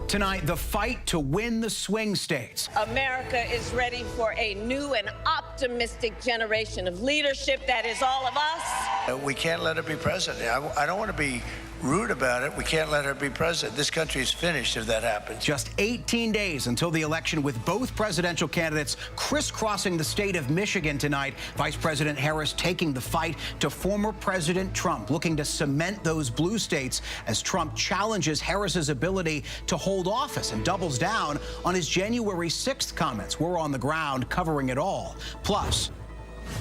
Tonight, the fight to win the swing states. America is ready for a new and optimistic generation of leadership that is all of us. We can't let her be president. I don't want to be rude about it. We can't let her be president. This country is finished if that happens. Just 18 days until the election, with both presidential candidates crisscrossing the state of Michigan tonight. Vice President Harris taking the fight to former President Trump, looking to cement those blue states as Trump challenges Harris's ability to hold office and doubles down on his January 6th comments. We're on the ground covering it all. Plus,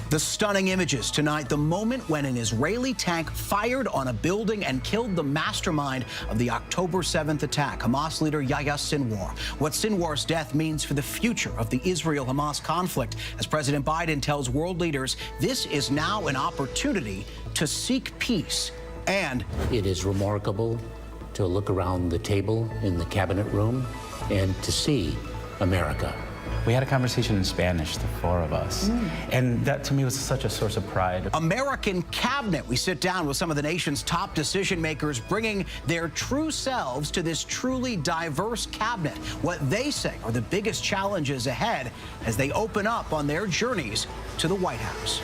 the stunning images tonight, the moment when an Israeli tank fired on a building and killed the mastermind of the October 7th attack, Hamas leader Yahya Sinwar. What Sinwar's death means for the future of the Israel-Hamas conflict, as President Biden tells world leaders this is now an opportunity to seek peace. And it is remarkable to look around the table in the cabinet room and to see America. We had a conversation in Spanish, the four of us, and that to me was such a source of pride. American cabinet. We sit down with some of the nation's top decision makers, bringing their true selves to this truly diverse cabinet. What they say are the biggest challenges ahead as they open up on their journeys to the White House.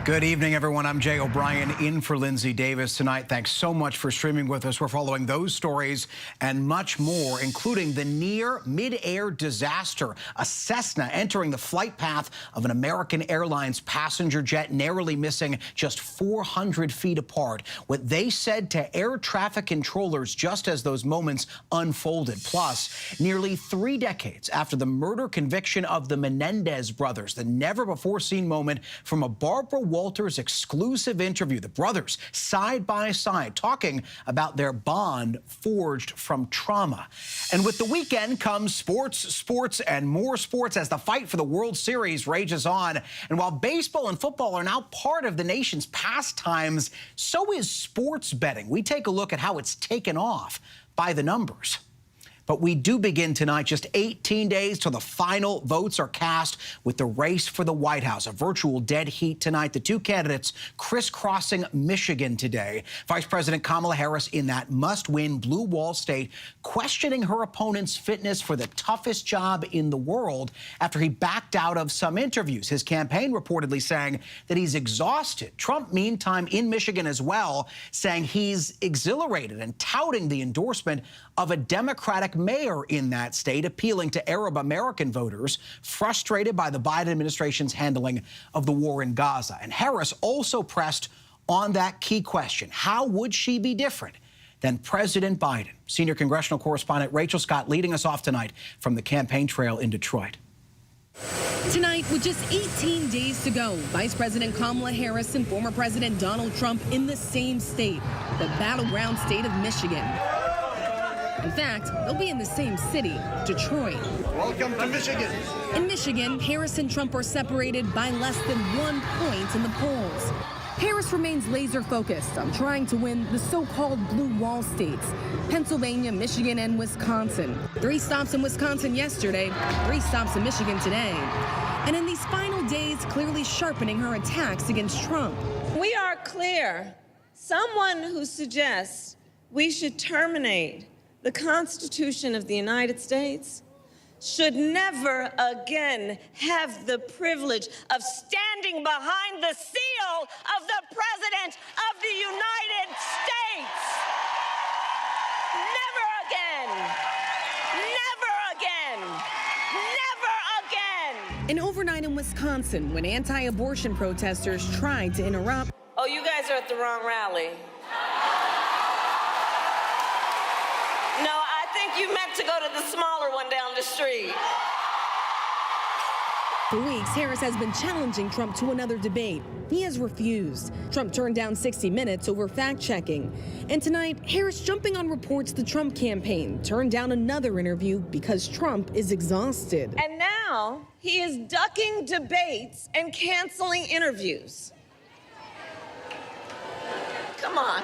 Good evening, everyone. I'm Jay O'Brien in for Linsey Davis tonight. Thanks so much for streaming with us. We're following those stories and much more, including the near mid-air disaster, a Cessna entering the flight path of an American Airlines passenger jet, narrowly missing just 400 feet apart. What they said to air traffic controllers just as those moments unfolded. Plus, nearly 3 decades after the murder conviction of the Menendez brothers, the never-before-seen moment from a Barbara Walters exclusive interview. The brothers side by side talking about their bond forged from trauma. And with the weekend comes sports, and more sports as the fight for the World Series rages on. And while baseball and football are now part of the nation's pastimes, so is sports betting. We take a look at how it's taken off by the numbers. But we do begin tonight, just 18 days till the final votes are cast, with the race for the White House. A virtual dead heat tonight. The two candidates crisscrossing Michigan today. Vice President Kamala Harris in that must-win blue wall state, questioning her opponent's fitness for the toughest job in the world after he backed out of some interviews. His campaign reportedly saying that he's exhausted. Trump, meantime, in Michigan as well, saying he's exhilarated and touting the endorsement of a Democratic mayor in that state, appealing to Arab American voters frustrated by the Biden administration's handling of the war in Gaza. And Harris also pressed on that key question: how would she be different than President Biden? Senior congressional correspondent Rachel Scott leading us off tonight from the campaign trail in Detroit. Tonight, with just 18 days to go, Vice President Kamala Harris and former President Donald Trump in the same state, the battleground state of Michigan. In fact, they'll be in the same city, Detroit. Welcome to Michigan. In Michigan, Harris and Trump are separated by less than 1 point in the polls. Harris remains laser-focused on trying to win the so-called blue wall states, Pennsylvania, Michigan, and Wisconsin. 3 stops in Wisconsin yesterday, 3 stops in Michigan today. And in these final days, clearly sharpening her attacks against Trump. We are clear. Someone who suggests we should terminate the Constitution of the United States should never again have the privilege of standing behind the seal of the President of the United States. Never again. Never again. Never again. An overnight in Wisconsin when anti-abortion protesters tried to interrupt. Oh, you guys are at the wrong rally. No, I think you meant to go to the smaller one down the street. For weeks, Harris has been challenging Trump to another debate. He has refused. Trump turned down 60 Minutes over fact-checking. And tonight, Harris jumping on reports the Trump campaign turned down another interview because Trump is exhausted. And now he is ducking debates and canceling interviews. Come on.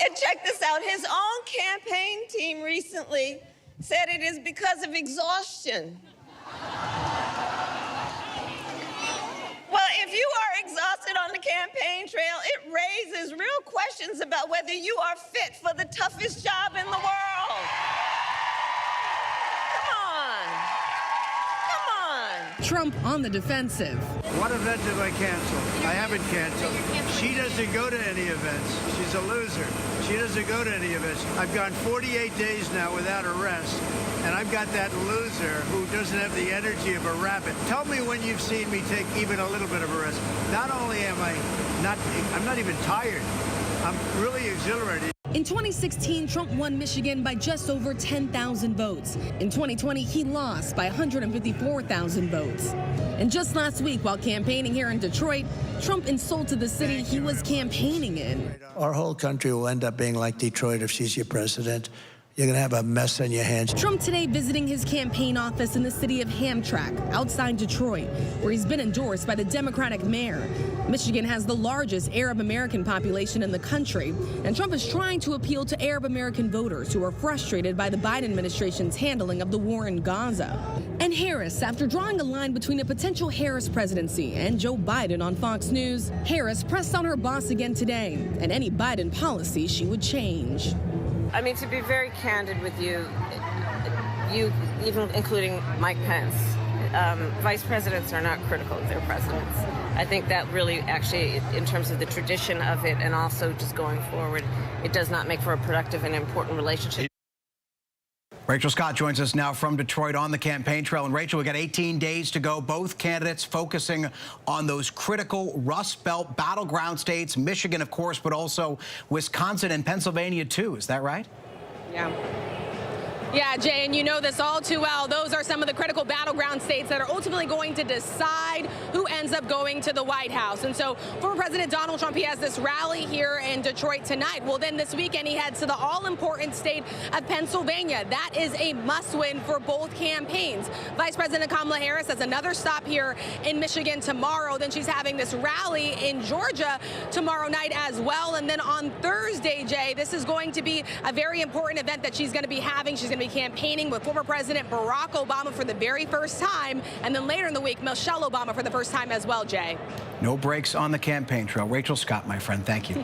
And check this out. His own campaign team recently said it is because of exhaustion. Well, if you are exhausted on the campaign campaign trail, it raises real questions about whether you are fit for the toughest job in the world. Trump on the defensive. What event have I canceled? I haven't canceled. She doesn't go to any events. She's a loser. She doesn't go to any events. I've gone 48 days now without arrest, and I've got that loser who doesn't have the energy of a rabbit. Tell me when you've seen me take even a little bit of a risk. Not only am I'm not even tired. I'm really exhilarated. In 2016, Trump won Michigan by just over 10,000 votes. In 2020, he lost by 154,000 votes. And just last week, while campaigning here in Detroit, Trump insulted the city he was campaigning in. Our whole country will end up being like Detroit if she's your president. You're going to have a mess on your hands. Trump today visiting his campaign office in the city of Hamtramck, outside Detroit, where he's been endorsed by the Democratic mayor. Michigan has the largest Arab American population in the country, and Trump is trying to appeal to Arab American voters who are frustrated by the Biden administration's handling of the war in Gaza. And Harris, after drawing a line between a potential Harris presidency and Joe Biden on Fox News, Harris pressed on her boss again today and any Biden policy she would change. I mean, to be very candid with you even including Mike Pence, vice presidents are not critical of their presidents. I think that really actually, in terms of the tradition of it and also just going forward, it does not make for a productive and important relationship. Rachel Scott joins us now from Detroit on the campaign trail. And Rachel, we got 18 days to go. Both candidates focusing on those critical Rust Belt battleground states, Michigan, of course, but also Wisconsin and Pennsylvania, too. Is that right? Yeah, Jay, and you know this all too well. Those are some of the critical battleground states that are ultimately going to decide who ends up going to the White House. And so former President Donald Trump, he has this rally here in Detroit tonight. Well, then this weekend, he heads to the all-important state of Pennsylvania. That is a must-win for both campaigns. Vice President Kamala Harris has another stop here in Michigan tomorrow. Then she's having this rally in Georgia tomorrow night as well. And then on Thursday, Jay, this is going to be a very important event that she's going to be having. She's going to be campaigning with former President Barack Obama for the very first time, and then later in the week, Michelle Obama for the first time as well, Jay. No breaks on the campaign trail. Rachel Scott, my friend, thank you.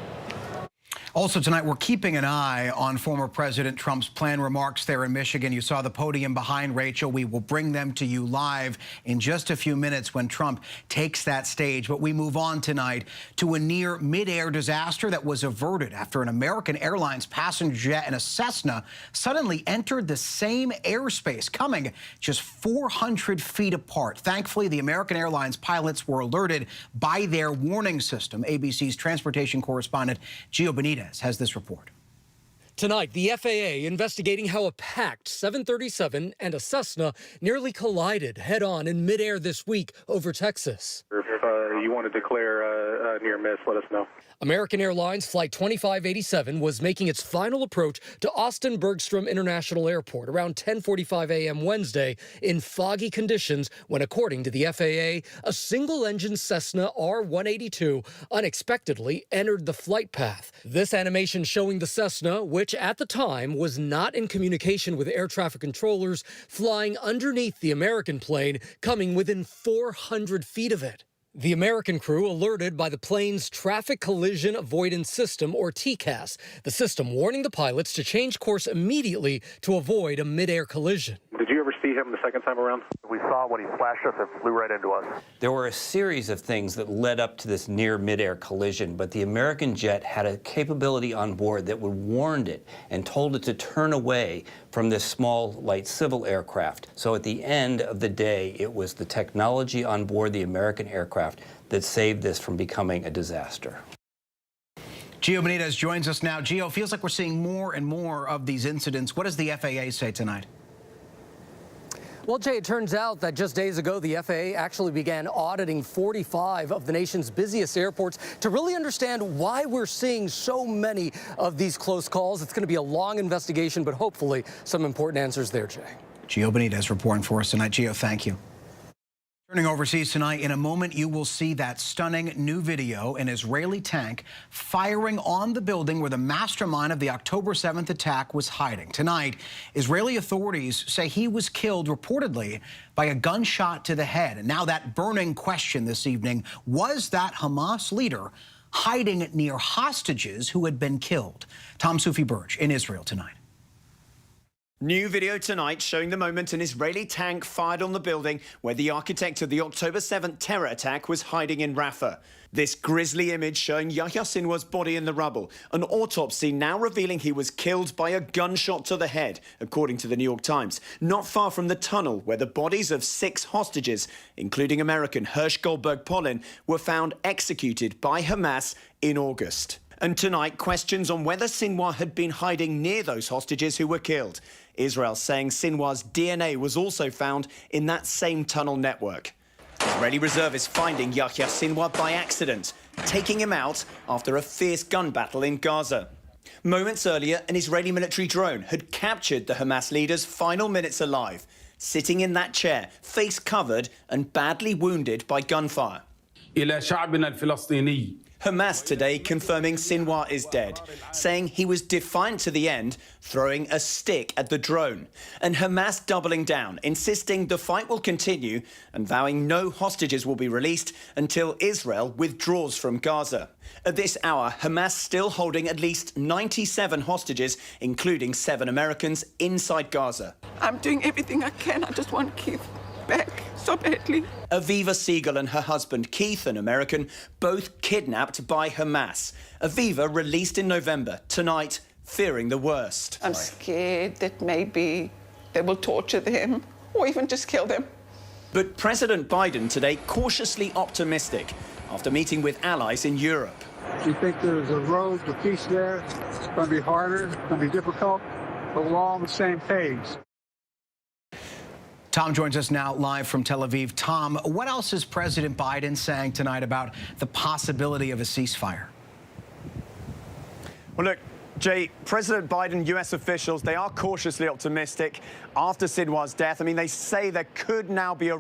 Also tonight, we're keeping an eye on former President Trump's planned remarks there in Michigan. You saw the podium behind Rachel. We will bring them to you live in just a few minutes when Trump takes that stage. But we move on tonight to a near mid-air disaster that was averted after an American Airlines passenger jet and a Cessna suddenly entered the same airspace, coming just 400 feet apart. Thankfully, the American Airlines pilots were alerted by their warning system. ABC's transportation correspondent Gio Benitez has this report. Tonight, the FAA investigating how a packed 737 and a Cessna nearly collided head-on in midair this week over Texas. If you want to declare a near miss, let us know. American Airlines Flight 2587 was making its final approach to Austin Bergstrom International Airport around 10:45 a.m. Wednesday in foggy conditions when, according to the FAA, a single-engine Cessna R-182 unexpectedly entered the flight path. This animation showing the Cessna, which at the time was not in communication with air traffic controllers, flying underneath the American plane, coming within 400 feet of it. The American crew alerted by the plane's Traffic Collision Avoidance System, or TCAS, the system warning the pilots to change course immediately to avoid a mid-air collision. Did you ever see him the second time around? We saw when he flashed us and flew right into us. There were a series of things that led up to this near mid-air collision, but the American jet had a capability on board that would warned it and told it to turn away from this small, light civil aircraft. So at the end of the day, it was the technology on board the American aircraft that saved this from becoming a disaster. Gio Benitez joins us now. Gio, feels like we're seeing more and more of these incidents. What does the FAA say tonight? Well, Jay, it turns out that just days ago, the FAA actually began auditing 45 of the nation's busiest airports to really understand why we're seeing so many of these close calls. It's going to be a long investigation, but hopefully some important answers there, Jay. Gio Benitez reporting for us tonight. Gio, thank you. Turning overseas tonight, in a moment, you will see that stunning new video, an Israeli tank firing on the building where the mastermind of the October 7th attack was hiding. Tonight, Israeli authorities say he was killed reportedly by a gunshot to the head. And now that burning question this evening, was that Hamas leader hiding near hostages who had been killed. Tom Sufi Burge in Israel tonight. New video tonight showing the moment an Israeli tank fired on the building where the architect of the October 7th terror attack was hiding in Rafah. This grisly image showing Yahya Sinwar's body in the rubble. An autopsy now revealing he was killed by a gunshot to the head, according to the New York Times, not far from the tunnel where the bodies of 6 hostages, including American Hersh Goldberg-Polin, were found executed by Hamas in August. And tonight, questions on whether Sinwar had been hiding near those hostages who were killed. Israel saying Sinwar's DNA was also found in that same tunnel network. Israeli reservists finding Yahya Sinwar by accident, taking him out after a fierce gun battle in Gaza. Moments earlier, an Israeli military drone had captured the Hamas leader's final minutes alive, sitting in that chair, face covered and badly wounded by gunfire. Hamas today confirming Sinwar is dead, saying he was defiant to the end, throwing a stick at the drone. And Hamas doubling down, insisting the fight will continue and vowing no hostages will be released until Israel withdraws from Gaza. At this hour, Hamas still holding at least 97 hostages, including 7 Americans, inside Gaza. I'm doing everything I can. I just want Keith back so badly. Aviva Siegel and her husband, Keith, an American, both kidnapped by Hamas. Aviva released in November, tonight fearing the worst. I'm scared that maybe they will torture them or even just kill them. But President Biden today cautiously optimistic after meeting with allies in Europe. Do you think there's a road to peace there? It's going to be harder, it's going to be difficult, but we're all on the same page. Tom joins us now live from Tel Aviv. Tom, what else is President Biden saying tonight about the possibility of a ceasefire? Well, look, Jay, President Biden, U.S. officials, they are cautiously optimistic after Sinwar's death. I mean, they say there could now be a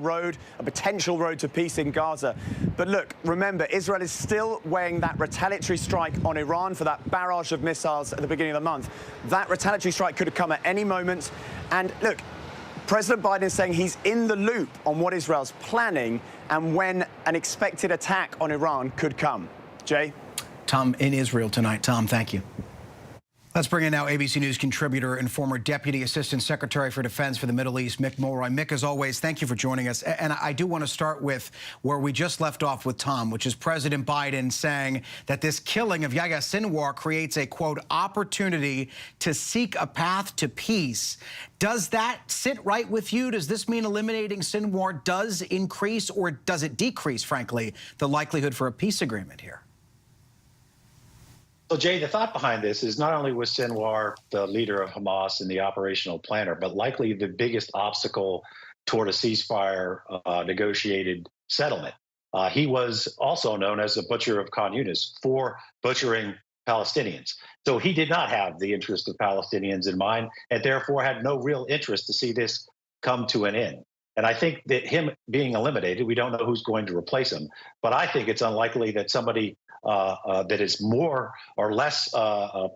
potential road to peace in Gaza. But look, remember, Israel is still weighing that retaliatory strike on Iran for that barrage of missiles at the beginning of the month. That retaliatory strike could have come at any moment. And look, President Biden is saying he's in the loop on what Israel's planning and when an expected attack on Iran could come. Jay? Tom in Israel tonight. Tom, thank you. Let's bring in now ABC News contributor and former Deputy Assistant Secretary for Defense for the Middle East, Mick Mulroy. Mick, as always, thank you for joining us. And I do want to start with where we just left off with Tom, which is President Biden saying that this killing of Yahya Sinwar creates a, quote, opportunity to seek a path to peace. Does that sit right with you? Does this mean eliminating Sinwar does increase or does it decrease, frankly, the likelihood for a peace agreement here? So, Jay, the thought behind this is not only was Sinwar the leader of Hamas and the operational planner, but likely the biggest obstacle toward a ceasefire negotiated settlement. He was also known as the butcher of Khan Yunis for butchering Palestinians. So he did not have the interest of Palestinians in mind and therefore had no real interest to see this come to an end. And I think that him being eliminated, we don't know who's going to replace him, but I think it's unlikely that somebody that is more or less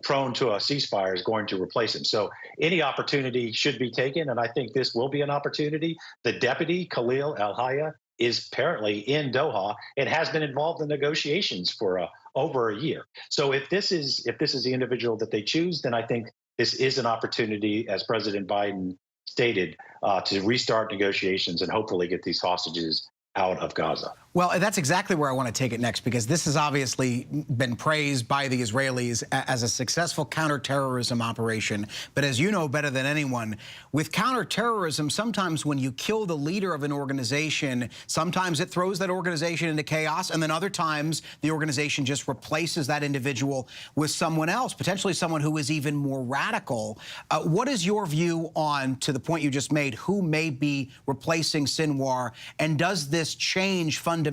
prone to a ceasefire is going to replace him. So any opportunity should be taken, and I think this will be an opportunity. The deputy, Khalil al-Hayya, is apparently in Doha and has been involved in negotiations for over a year. So if this is the individual that they choose, then I think this is an opportunity, as President Biden stated, to restart negotiations and hopefully get these hostages out of Gaza. Well, that's exactly where I want to take it next, because this has obviously been praised by the Israelis as a successful counterterrorism operation. But as you know better than anyone, with counterterrorism, sometimes when you kill the leader of an organization, sometimes it throws that organization into chaos, and then other times the organization just replaces that individual with someone else, potentially someone who is even more radical. What is your view on, to the point you just made, who may be replacing Sinwar, and does this change fundamentally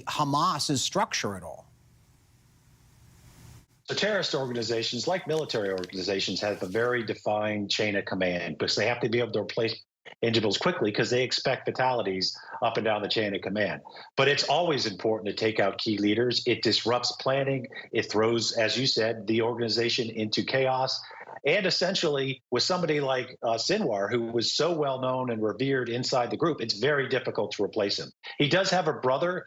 Hamas's structure at all? So terrorist organizations, like military organizations, have a very defined chain of command because they have to be able to replace individuals quickly because they expect fatalities up and down the chain of command. But it's always important to take out key leaders. It disrupts planning. It throws, as you said, the organization into chaos. And essentially, with somebody like Sinwar, who was so well known and revered inside the group, it's very difficult to replace him. He does have a brother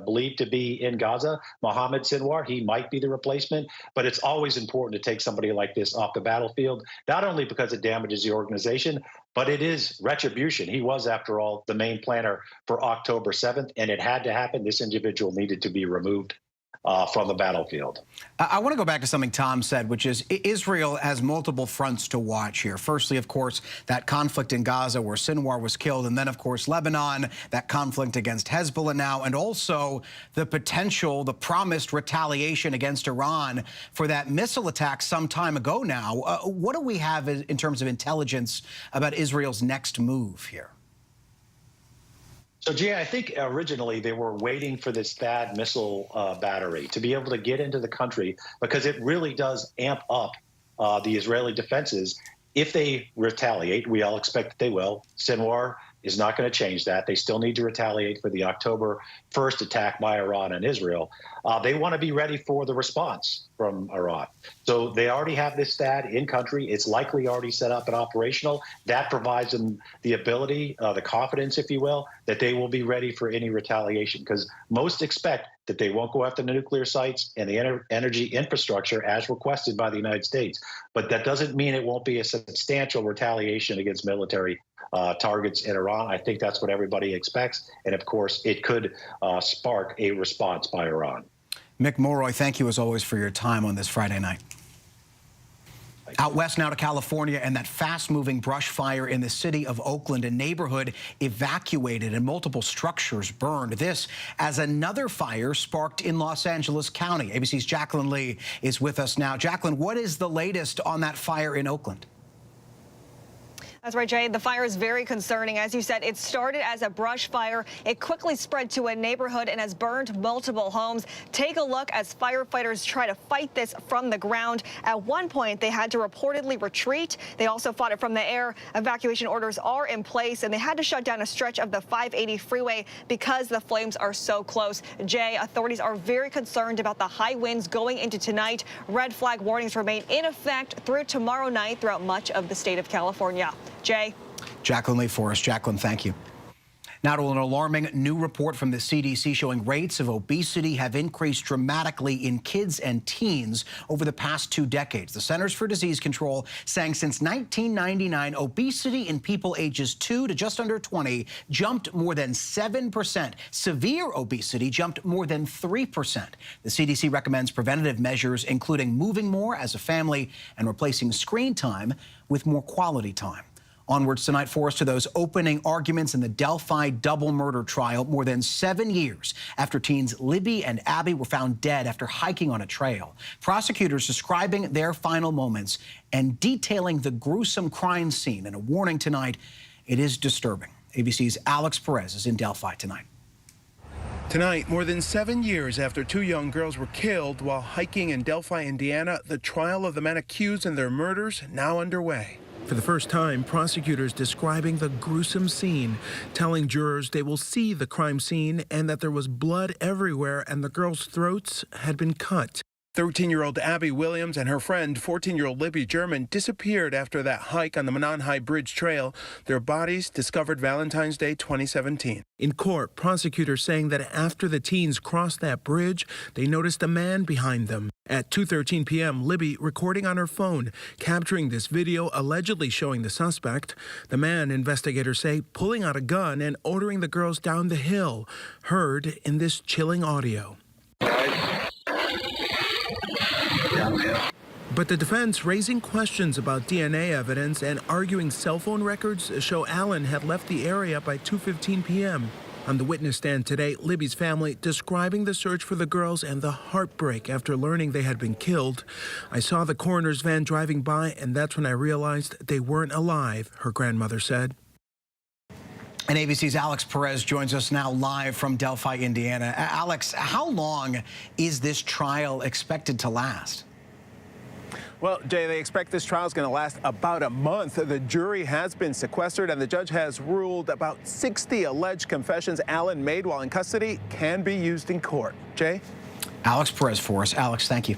believed to be in Gaza, Mohammed Sinwar. He might be the replacement, but it's always important to take somebody like this off the battlefield, not only because it damages the organization, but it is retribution. He was, after all, the main planner for October 7th, and it had to happen. This individual needed to be removed from the battlefield. I want to go back to something Tom said, which is Israel has multiple fronts to watch here. Firstly, of course, that conflict in Gaza where Sinwar was killed, and then, of course, Lebanon, that conflict against Hezbollah now, and also the potential, the promised retaliation against Iran for that missile attack some time ago now. What do we have in terms of intelligence about Israel's next move here? So, Jay, I think originally they were waiting for this THAAD missile battery to be able to get into the country, because it really does amp up the Israeli defenses. If they retaliate, we all expect that they will. Sinwar is not going to change that. They still need to retaliate for the October 1st attack by Iran and Israel. They want to be ready for the response from Iran. So they already have this THAAD in country. It's likely already set up and operational. That provides them the ability, the confidence, if you will, that they will be ready for any retaliation, because most expect that they won't go after the nuclear sites and the energy infrastructure as requested by the United States. But that doesn't mean it won't be a substantial retaliation against military targets in Iran. I think that's what everybody expects. And of course, it could spark a response by Iran. Mick Mulroy, thank you as always for your time on this Friday night. Out west now to California, and that fast-moving brush fire in the city of Oakland, a neighborhood evacuated and multiple structures burned. This as another fire sparked in Los Angeles County. ABC's Jacqueline Lee is with us now. Jacqueline, what is the latest on that fire in Oakland? That's right, Jay. The fire is very concerning. As you said, it started as a brush fire. It quickly spread to a neighborhood and has burned multiple homes. Take a look as firefighters try to fight this from the ground. At one point, they had to reportedly retreat. They also fought it from the air. Evacuation orders are in place, and they had to shut down a stretch of the 580 freeway because the flames are so close. Jay, authorities are very concerned about the high winds going into tonight. Red flag warnings remain in effect through tomorrow night throughout much of the state of California. Jay. Jacqueline Lee for us. Jacqueline, thank you. Now to an alarming new report from the CDC showing rates of obesity have increased dramatically in kids and teens over the past 2 decades. The Centers for Disease Control saying since 1999, obesity in people ages 2 to just under 20 jumped more than 7%. Severe obesity jumped more than 3%. The CDC recommends preventative measures, including moving more as a family and replacing screen time with more quality time. Onwards tonight for us to those opening arguments in the Delphi double murder trial more than 7 years after teens Libby and Abby were found dead after hiking on a trail. Prosecutors describing their final moments and detailing the gruesome crime scene. And a warning tonight, it is disturbing. ABC's Alex Perez is in Delphi tonight. Tonight, more than 7 years after 2 young girls were killed while hiking in Delphi, Indiana, the trial of the men accused in their murders now underway. For the first time, prosecutors describing the gruesome scene, telling jurors they will see the crime scene and that there was blood everywhere and the girls' throats had been cut. 13-year-old Abby Williams and her friend, 14-year-old Libby German, disappeared after that hike on the Menonhai Bridge Trail. Their bodies discovered Valentine's Day 2017. In court, prosecutors saying that after the teens crossed that bridge, they noticed a man behind them. At 2:13 p.m., Libby recording on her phone, capturing this video allegedly showing the suspect. The man, investigators say, pulling out a gun and ordering the girls down the hill, heard in this chilling audio. But the defense raising questions about DNA evidence and arguing cell phone records show Allen had left the area by 2:15 p.m. On the witness stand today, Libby's family describing the search for the girls and the heartbreak after learning they had been killed. I saw the coroner's van driving by, and that's when I realized they weren't alive, her grandmother said. And ABC's Alex Perez joins us now live from Delphi, Indiana. Alex, how long is this trial expected to last? Well, Jay, they expect this trial is going to last about a month. The jury has been sequestered, and the judge has ruled about 60 alleged confessions Allen made while in custody can be used in court. Jay? Alex Perez for us. Alex, thank you.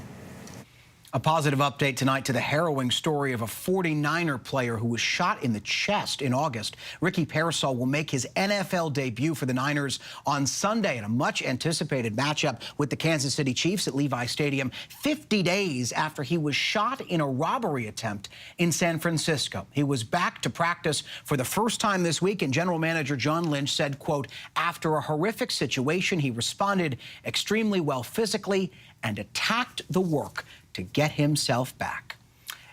A positive update tonight to the harrowing story of a 49er player who was shot in the chest in August. Ricky Pearsall will make his NFL debut for the Niners on Sunday in a much-anticipated matchup with the Kansas City Chiefs at Levi Stadium, 50 days after he was shot in a robbery attempt in San Francisco. He was back to practice for the first time this week, and General Manager John Lynch said, quote, "After a horrific situation, he responded extremely well physically and attacked the work to get himself back."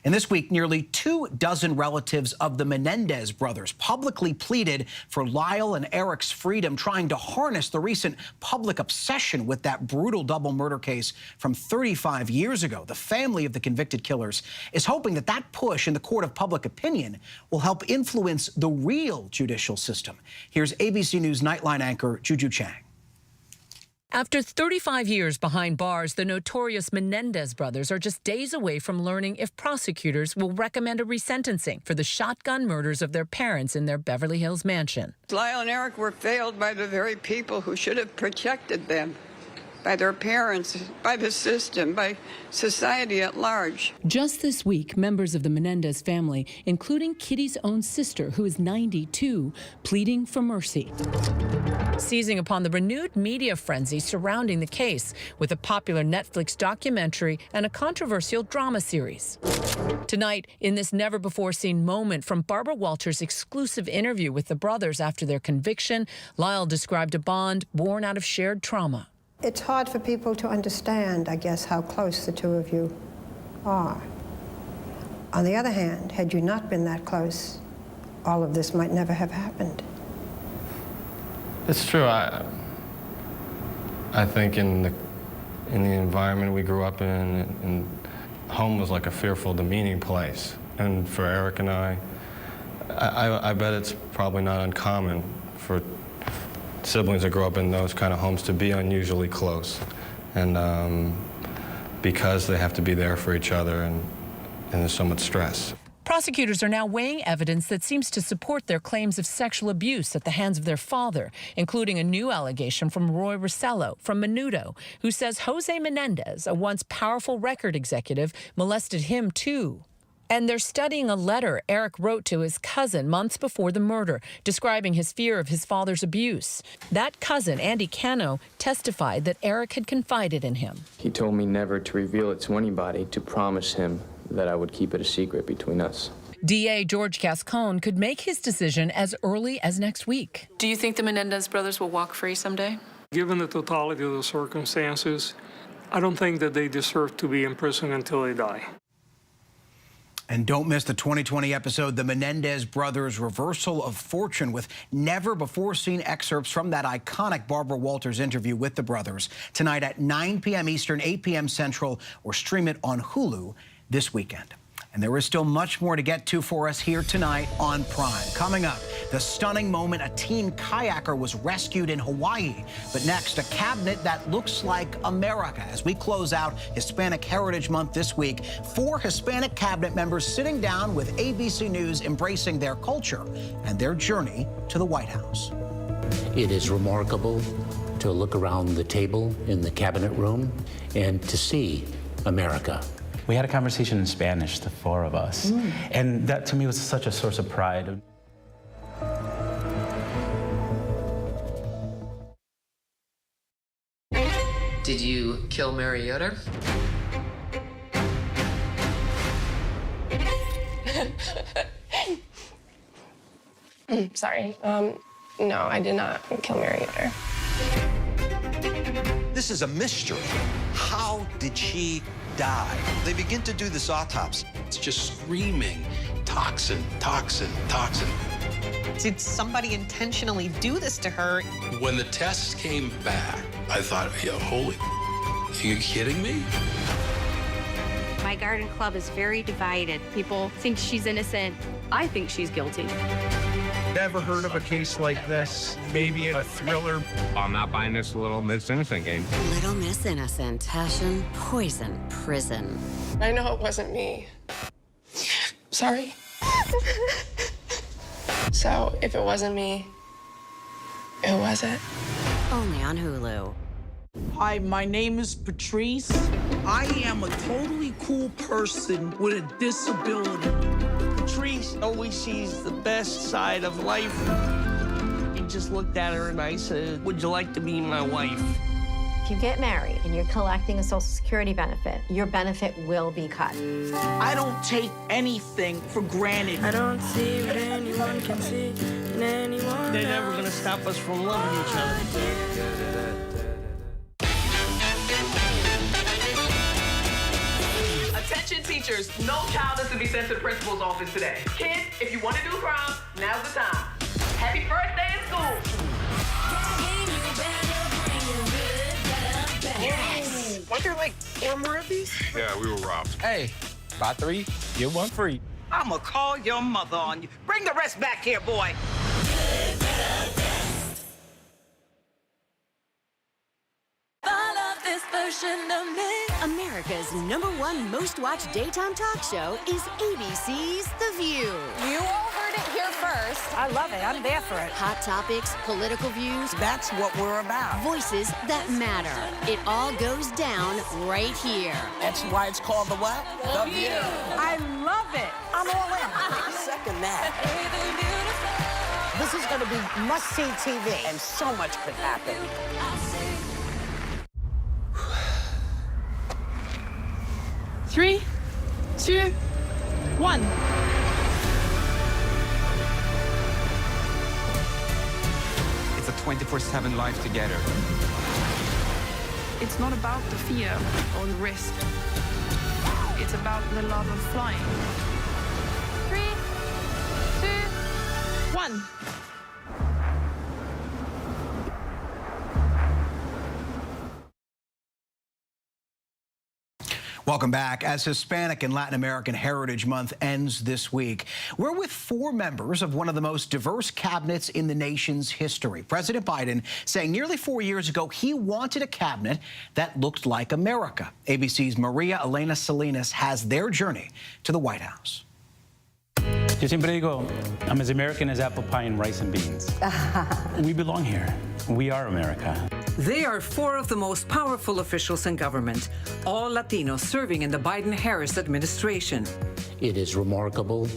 And this week, nearly 24 relatives of the Menendez brothers publicly pleaded for Lyle and Eric's freedom, trying to harness the recent public obsession with that brutal double murder case from 35 years ago. The family of the convicted killers is hoping that that push in the court of public opinion will help influence the real judicial system. Here's ABC News Nightline anchor Juju Chang. After 35 years behind bars, the notorious Menendez brothers are just days away from learning if prosecutors will recommend a resentencing for the shotgun murders of their parents in their Beverly Hills mansion. Lyle and Eric were failed by the very people who should have protected them, by their parents, by the system, by society at large. Just this week, members of the Menendez family, including Kitty's own sister, who is 92, pleading for mercy. Seizing upon the renewed media frenzy surrounding the case with a popular Netflix documentary and a controversial drama series. Tonight, in this never-before-seen moment from Barbara Walters' exclusive interview with the brothers after their conviction, Lyle described a bond born out of shared trauma. It's hard for people to understand, I guess, how close the two of you are. On the other hand, had you not been that close, all of this might never have happened. It's true. I think in the environment we grew up in, home was like a fearful, demeaning place. And for Eric and I bet it's probably not uncommon for siblings that grow up in those kind of homes to be unusually close, and because they have to be there for each other, and there's so much stress. Prosecutors are now weighing evidence that seems to support their claims of sexual abuse at the hands of their father, including a new allegation from Roy Rossello from Menudo, who says Jose Menendez, a once powerful record executive, molested him too. And they're studying a letter Eric wrote to his cousin months before the murder, describing his fear of his father's abuse. That cousin, Andy Cano, testified that Eric had confided in him. He told me never to reveal it to anybody, to promise him that I would keep it a secret between us. DA George Gascon could make his decision as early as next week. Do you think the Menendez brothers will walk free someday? Given the totality of the circumstances, I don't think that they deserve to be in prison until they die. And don't miss the 2020 episode, The Menendez Brothers' Reversal of Fortune, with never-before-seen excerpts from that iconic Barbara Walters interview with the brothers. Tonight at 9 p.m. Eastern, 8 p.m. Central, or stream it on Hulu this weekend. And there is still much more to get to for us here tonight on Prime. Coming up, the stunning moment a teen kayaker was rescued in Hawaii. But next, a cabinet that looks like America. As we close out Hispanic Heritage Month this week, 4 Hispanic cabinet members sitting down with ABC News, embracing their culture and their journey to the White House. It is remarkable to look around the table in the cabinet room and to see America. We had a conversation in Spanish, the 4 of us. And that to me was such a source of pride. Did you kill Mary Yoder? Sorry. No, I did not kill Mary Yoder. This is a mystery. How did she die? They begin to do this autopsy. It's just screaming, toxin, toxin, toxin. Did somebody intentionally do this to her? When the tests came back, I thought, yeah, holy, are you kidding me? My garden club is very divided. People think she's innocent. I think she's guilty. Never heard of a case like this. Maybe a thriller. I'm not buying this Little Miss Innocent game. Little Miss Innocent. Passion, poison, prison. I know it wasn't me. Sorry. So, if it wasn't me, who was it? Only on Hulu. Hi, my name is Patrice. I am a totally cool person with a disability. Patrice always sees the best side of life. I just looked at her and I said, would you like to be my wife? If you get married and you're collecting a Social Security benefit, your benefit will be cut. I don't take anything for granted. I don't see what anyone can see in anyone. They're never gonna stop us from loving each other. Attention teachers, no child is to be sent to the principal's office today. Kids, if you want to do crime, now's the time. Happy first day in school. Yes! Weren't there like 4 more of these? Yeah, we were robbed. Hey, buy 3, get 1 free. I'ma call your mother on you. Bring the rest back here, boy. This version of me. America's #1 most watched daytime talk show is ABC's The View. You all heard it here first. I love it. I'm there for it. Hot topics, political views. That's what we're about. Voices that matter. It all goes down right here. That's why it's called the what? The View. I love it. I'm all in. Second that. This is going to be must-see TV, and so much could happen. 3, 2, 1. It's a 24/7 life together. It's not about the fear or the risk. It's about the love of flying. 3, 2, 1. Welcome back. As Hispanic and Latin American Heritage Month ends this week, we're with 4 members of one of the most diverse cabinets in the nation's history. President Biden saying nearly 4 years ago he wanted a cabinet that looked like America. ABC's Maria Elena Salinas has their journey to the White House. Yo siempre digo, I'm as American as apple pie and rice and beans. We belong here. We are America. They are 4 of the most powerful officials in government, all Latinos serving in the Biden-Harris administration. It is remarkable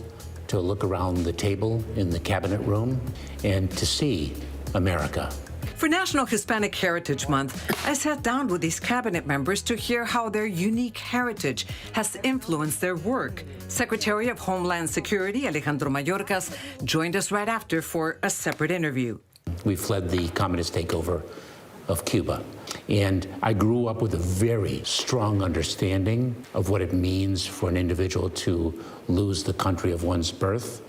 to look around the table in the cabinet room and to see America. For National Hispanic Heritage Month, I sat down with these cabinet members to hear how their unique heritage has influenced their work. Secretary of Homeland Security Alejandro Mayorkas joined us right after for a separate interview. We fled the communist takeover of Cuba. And I grew up with a very strong understanding of what it means for an individual to lose the country of one's birth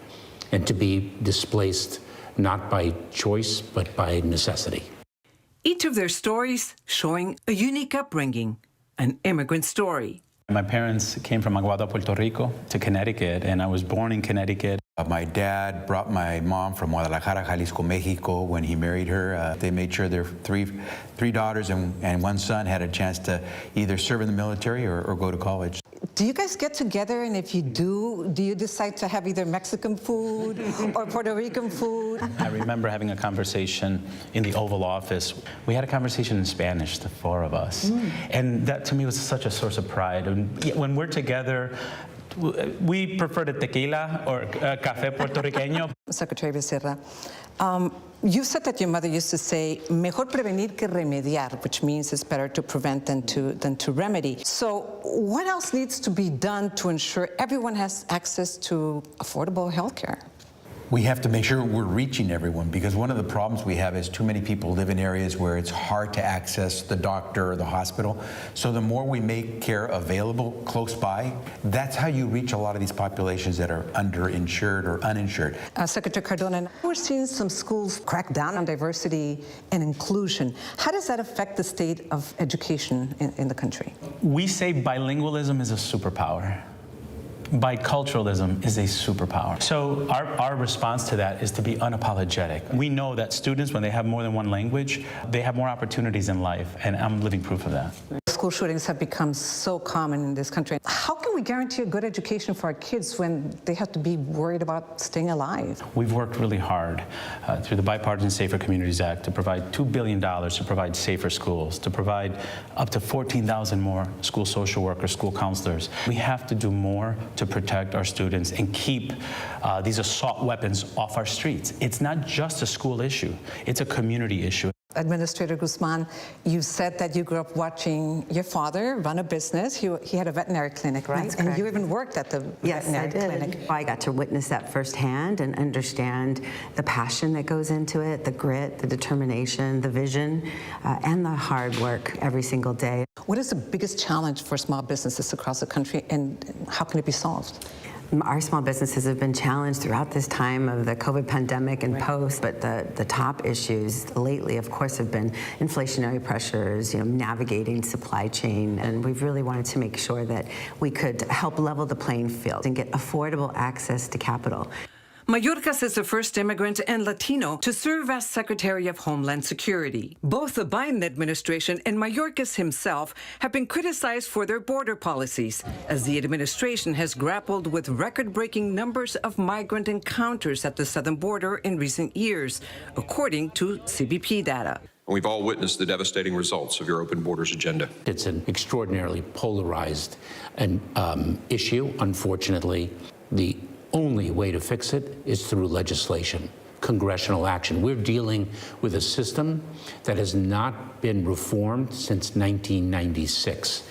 and to be displaced not by choice, but by necessity. Each of their stories showing a unique upbringing, an immigrant story. My parents came from Aguada, Puerto Rico to Connecticut, and I was born in Connecticut. My dad brought my mom from Guadalajara, Jalisco, Mexico when he married her. They made sure their three daughters and 1 son had a chance to either serve in the military or go to college. Do you guys get together, and if you do you decide to have either Mexican food or Puerto Rican food? I remember having a conversation in the Oval Office. We had a conversation in Spanish, the 4 of us. And that to me was such a source of pride. And when we're together, we prefer the tequila or café puertorriqueño. Secretary Becerra, you said that your mother used to say, mejor prevenir que remediar, which means it's better to prevent than to remedy. So what else needs to be done to ensure everyone has access to affordable health care? We have to make sure we're reaching everyone, because one of the problems we have is too many people live in areas where it's hard to access the doctor or the hospital. So the more we make care available close by, that's how you reach a lot of these populations that are underinsured or uninsured. Secretary Cardona, we're seeing some schools crack down on diversity and inclusion. How does that affect the state of education in the country? We say bilingualism is a superpower. Biculturalism is a superpower. So our response to that is to be unapologetic. We know that students, when they have more than 1 language, they have more opportunities in life, and I'm living proof of that. school shootings have become so common in this country. How can we guarantee a good education for our kids when they have to be worried about staying alive? We've worked really hard through the Bipartisan Safer Communities Act to provide $2 billion to provide safer schools, to provide up to 14,000 more school social workers, school counselors. We have to do more to protect our students and keep these assault weapons off our streets. It's not just a school issue, it's a community issue. Administrator Guzman, you said that you grew up watching your father run a business. He had a veterinary clinic, right? That's and correct. you even worked at the veterinary clinic. I got to witness that firsthand and understand the passion that goes into it, the grit, the determination, the vision, and the hard work every single day. What is the biggest challenge for small businesses across the country, and how can it be solved? Our small businesses have been challenged throughout this time of the COVID pandemic and post, but the top issues lately, of course, have been inflationary pressures, navigating supply chain, and we've really wanted to make sure that we could help level the playing field and get affordable access to capital. Mayorkas is the first immigrant and Latino to serve as Secretary of Homeland Security. Both the Biden administration and Mayorkas himself have been criticized for their border policies, as the administration has grappled with record-breaking numbers of migrant encounters at the southern border in recent years, according to CBP data. We've all witnessed the devastating results of your open borders agenda. It's an extraordinarily polarized issue. Unfortunately, the only way to fix it is through legislation, congressional action. We're dealing with a system that has not been reformed since 1996.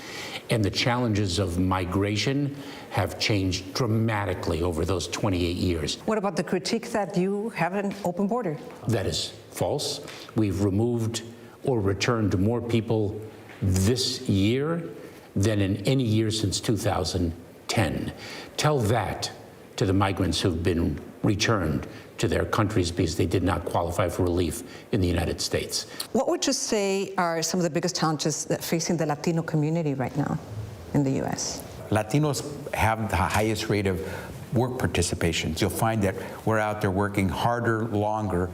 And the challenges of migration have changed dramatically over those 28 years. What about the critique that you have an open border? That is false. We've removed or returned more people this year than in any year since 2010. Tell that to the migrants who've been returned to their countries because they did not qualify for relief in the United States. What would you say are some of the biggest challenges that facing the Latino community right now in the U.S.? Latinos have the highest rate of work participation. You'll find that we're out there working harder, longer,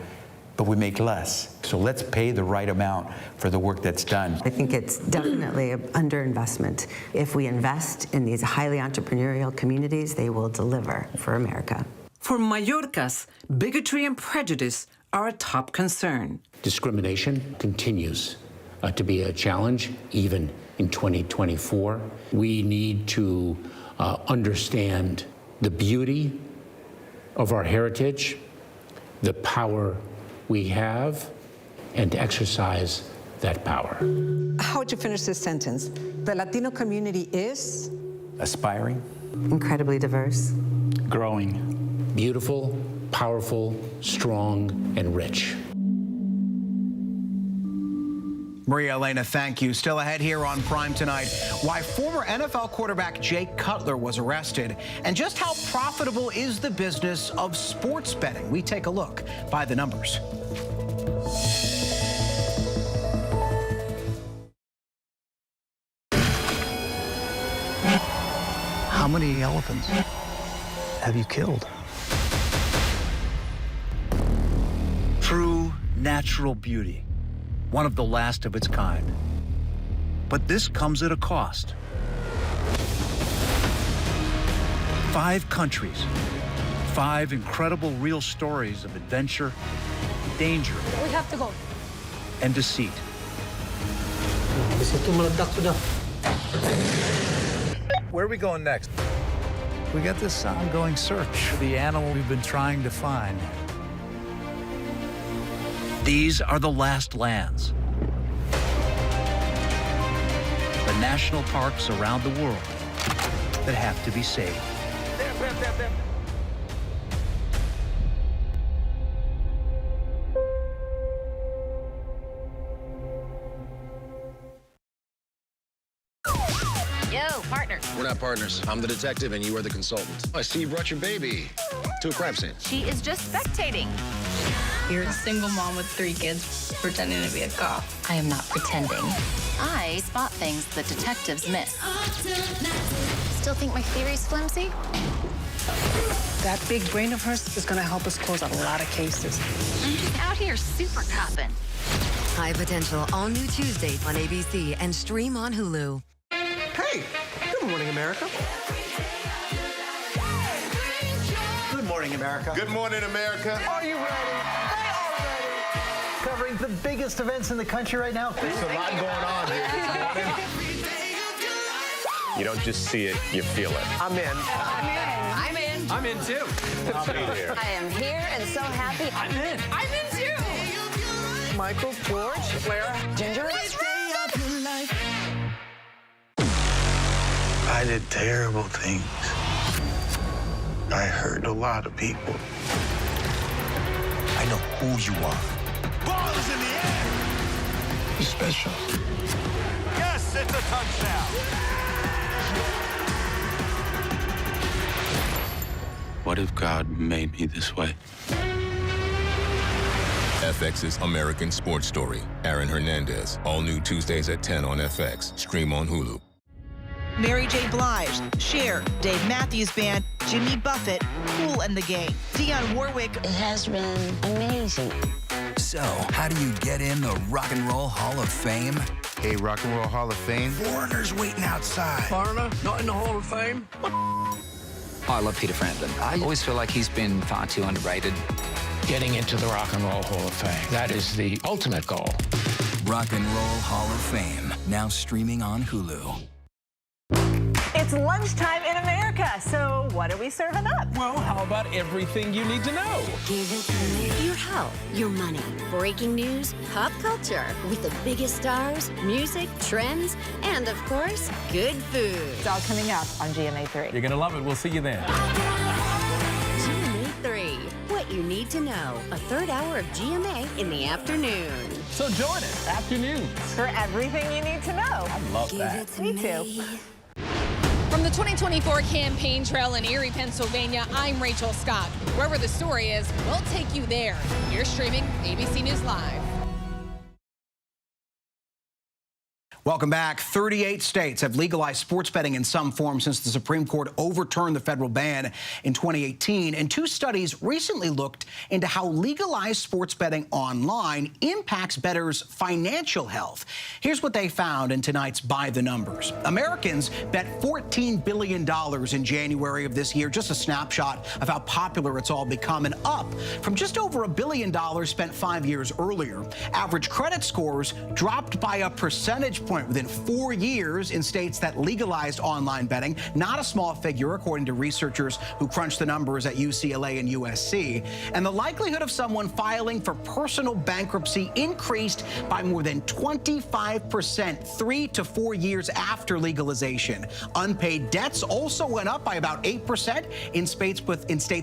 but we make less. So let's pay the right amount for the work that's done. I think it's definitely an underinvestment. If we invest in these highly entrepreneurial communities, they will deliver for America. For Mayorkas, bigotry and prejudice are a top concern. Discrimination continues to be a challenge, even in 2024. We need to understand the beauty of our heritage, the power we have, and to exercise that power. How would you finish this sentence? The Latino community is? Aspiring. Incredibly diverse. Growing. Beautiful, powerful, strong, and rich. Maria Elena, thank you. Still ahead here on Prime tonight, why former NFL quarterback Jay Cutler was arrested, and just how profitable is the business of sports betting. We take a look by the numbers. How many elephants have you killed? True natural beauty. One of the last of its kind. But this comes at a cost. 5 countries, 5 incredible real stories of adventure, danger, We have to go. and deceit. Where are we going next? We got this ongoing search for the animal we've been trying to find. These are the last lands. The national parks around the world that have to be saved. There. Yo, partner. We're not partners. I'm the detective and you are the consultant. I see you brought your baby to a crime scene. She is just spectating. You're a single mom with 3 kids pretending to be a cop. I am not pretending. I spot things that detectives miss. Still think my theory's flimsy? That big brain of hers is going to help us close a lot of cases. I'm just out here super copping. High Potential, all new Tuesdays on ABC and stream on Hulu. Hey, good morning, America. Good morning, America. Good morning, America. Are you ready? Covering the biggest events in the country right now. There's a lot going on here this morning. You don't just see it, you feel it. I'm in. I'm in. I'm in too. I'll be there. I am here and so happy. I'm in. I'm in too. Michael, George, Clara, Ginger. I did terrible things. I hurt a lot of people. I know who you are. Ball is in the air. You're special. Yes, it's a touchdown. What if God made me this way? FX's American Sports Story. Aaron Hernandez. All new Tuesdays at 10 on FX. Stream on Hulu. Mary J. Blige, Cher, Dave Matthews Band, Jimmy Buffett, Kool and the Gang, Dionne Warwick. It has been amazing. So, how do you get in the Rock and Roll Hall of Fame? Hey, Rock and Roll Hall of Fame. Foreigners waiting outside. Foreigner, not in the Hall of Fame? I love Peter Frampton. I always feel like he's been far too underrated. Getting into the Rock and Roll Hall of Fame. That is the ultimate goal. Rock and Roll Hall of Fame, now streaming on Hulu. It's lunchtime in America, so what are we serving up? Well, how about everything you need to know? Give it to me. Your health, your money, breaking news, pop culture, with the biggest stars, music, trends, and of course, good food. It's all coming up on GMA3. You're going to love it. We'll see you then. GMA3, what you need to know. A third hour of GMA in the afternoon. So join us, afternoons. For everything you need to know. I love that. Me too. From the 2024 campaign trail in Erie, Pennsylvania, I'm Rachel Scott. Wherever the story is, we'll take you there. You're streaming ABC News Live. Welcome back. 38 states have legalized sports betting in some form since the Supreme Court overturned the federal ban in 2018. And 2 studies recently looked into how legalized sports betting online impacts bettors' financial health. Here's what they found in tonight's By the Numbers. Americans bet $14 billion in January of this year, just a snapshot of how popular it's all become, and up from just over $1 billion spent 5 years earlier. Average credit scores dropped by a percentage point within 4 years in states that legalized online betting. Not a small figure, according to researchers who crunched the numbers at UCLA and USC. And the likelihood of someone filing for personal bankruptcy increased by more than 25% 3 to 4 years after legalization. Unpaid debts also went up by about 8% in states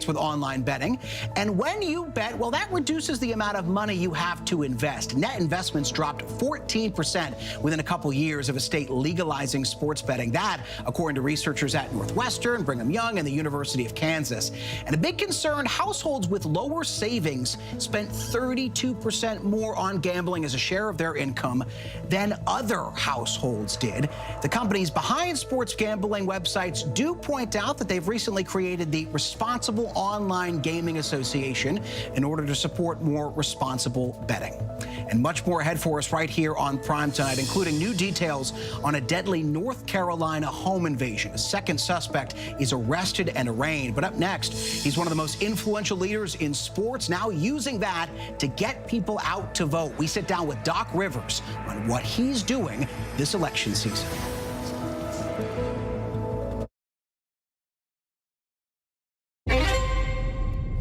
with online betting. And when you bet, well, that reduces the amount of money you have to invest. Net investments dropped 14% within a couple years of a state legalizing sports betting. That, according to researchers at Northwestern, Brigham Young, and the University of Kansas. And a big concern, households with lower savings spent 32% more on gambling as a share of their income than other households did. The companies behind sports gambling websites do point out that they've recently created the Responsible Online Gaming Association in order to support more responsible betting. And much more ahead for us right here on Prime tonight, including new details on a deadly North Carolina home invasion. A second suspect is arrested and arraigned. But up next, he's one of the most influential leaders in sports, now using that to get people out to vote. We sit down with Doc Rivers on what he's doing this election season.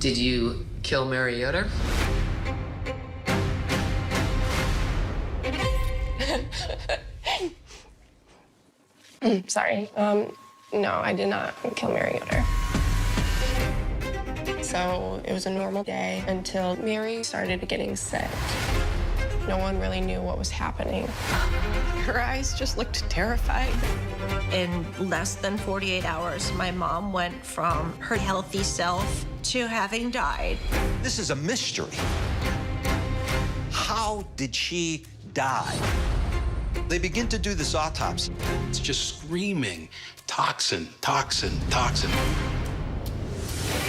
Did you kill Mariota? Sorry. No, I did not kill Mary Yoder. So it was a normal day until Mary started getting sick. No one really knew what was happening. Her eyes just looked terrified. In less than 48 hours, my mom went from her healthy self to having died. This is a mystery. How did she die? They begin to do this autopsy. It's just screaming, toxin, toxin, toxin.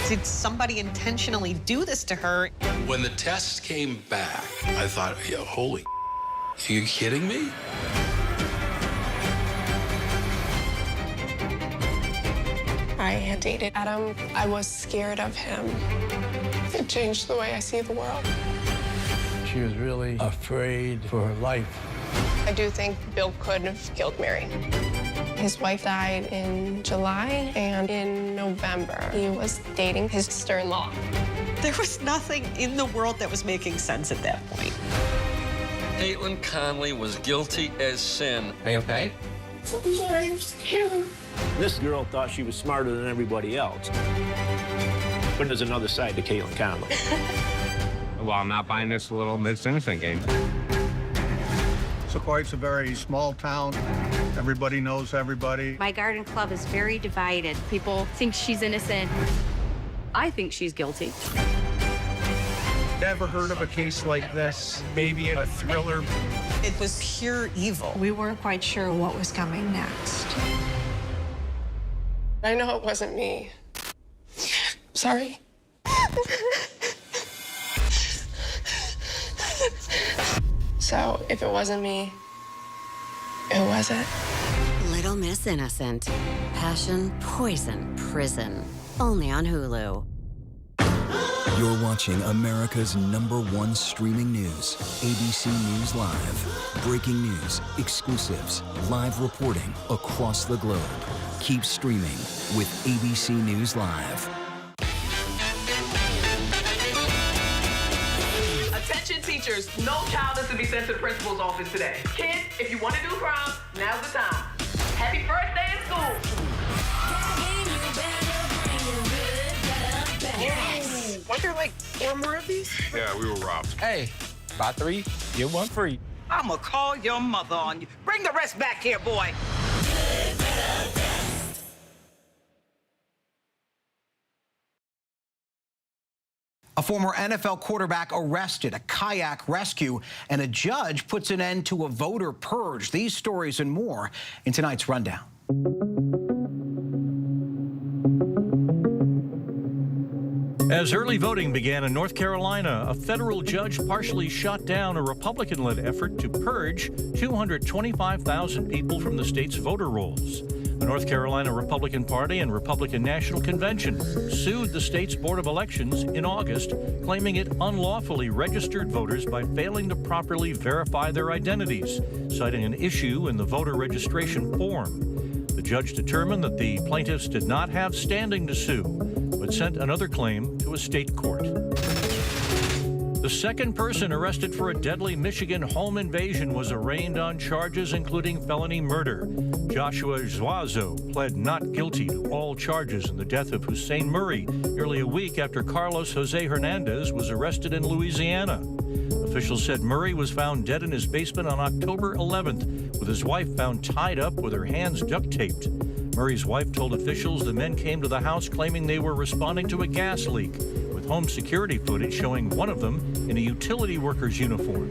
Did somebody intentionally do this to her? When the test came back, I thought, yeah, holy, Are you kidding me? I had dated Adam. I was scared of him. It changed the way I see the world. She was really afraid for her life. I do think Bill could have killed Mary. His wife died in July, and in November, he was dating his sister-in-law. There was nothing in the world that was making sense at that point. Caitlin Conley was guilty as sin. Are you okay? I'm scared. This girl thought she was smarter than everybody else. But there's another side to Caitlin Conley. Well, I'm not buying this little Miss Innocent game. Sequoia's a very small town. Everybody knows everybody. My garden club is very divided. People think she's innocent. I think she's guilty. Never heard of a case like this. Maybe a thriller. It was pure evil. We weren't quite sure what was coming next. I know it wasn't me. Sorry. So, if it wasn't me, who was it? Little Miss Innocent. Passion, poison, prison. Only on Hulu. You're watching America's #1 streaming news, ABC News Live. Breaking news, exclusives, live reporting across the globe. Keep streaming with ABC News Live. Attention teachers, no child is to be sent to the principal's office today. Kids, if you want to do prom, now's the time. Happy first day in school. Yes! Weren't there like 4 more of these? Yeah, we were robbed. Hey, buy 3, get 1 free. I'ma call your mother on you. Bring the rest back here, boy. A former NFL quarterback arrested, a kayak rescue, and a judge puts an end to a voter purge. These stories and more in tonight's Rundown. As early voting began in North Carolina, a federal judge partially shot down a Republican-led effort to purge 225,000 people from the state's voter rolls. The North Carolina Republican Party and Republican National Convention sued the state's Board of Elections in August, claiming it unlawfully registered voters by failing to properly verify their identities, citing an issue in the voter registration form. The judge determined that the plaintiffs did not have standing to sue, but sent another claim to a state court. The second person arrested for a deadly Michigan home invasion was arraigned on charges including felony murder. Joshua Zuazo pled not guilty to all charges in the death of Hussein Murray nearly a week after Carlos Jose Hernandez was arrested in Louisiana. Officials said Murray was found dead in his basement on October 11th, with his wife found tied up with her hands duct-taped. Murray's wife told officials the men came to the house claiming they were responding to a gas leak, with home security footage showing one of them in a utility worker's uniform.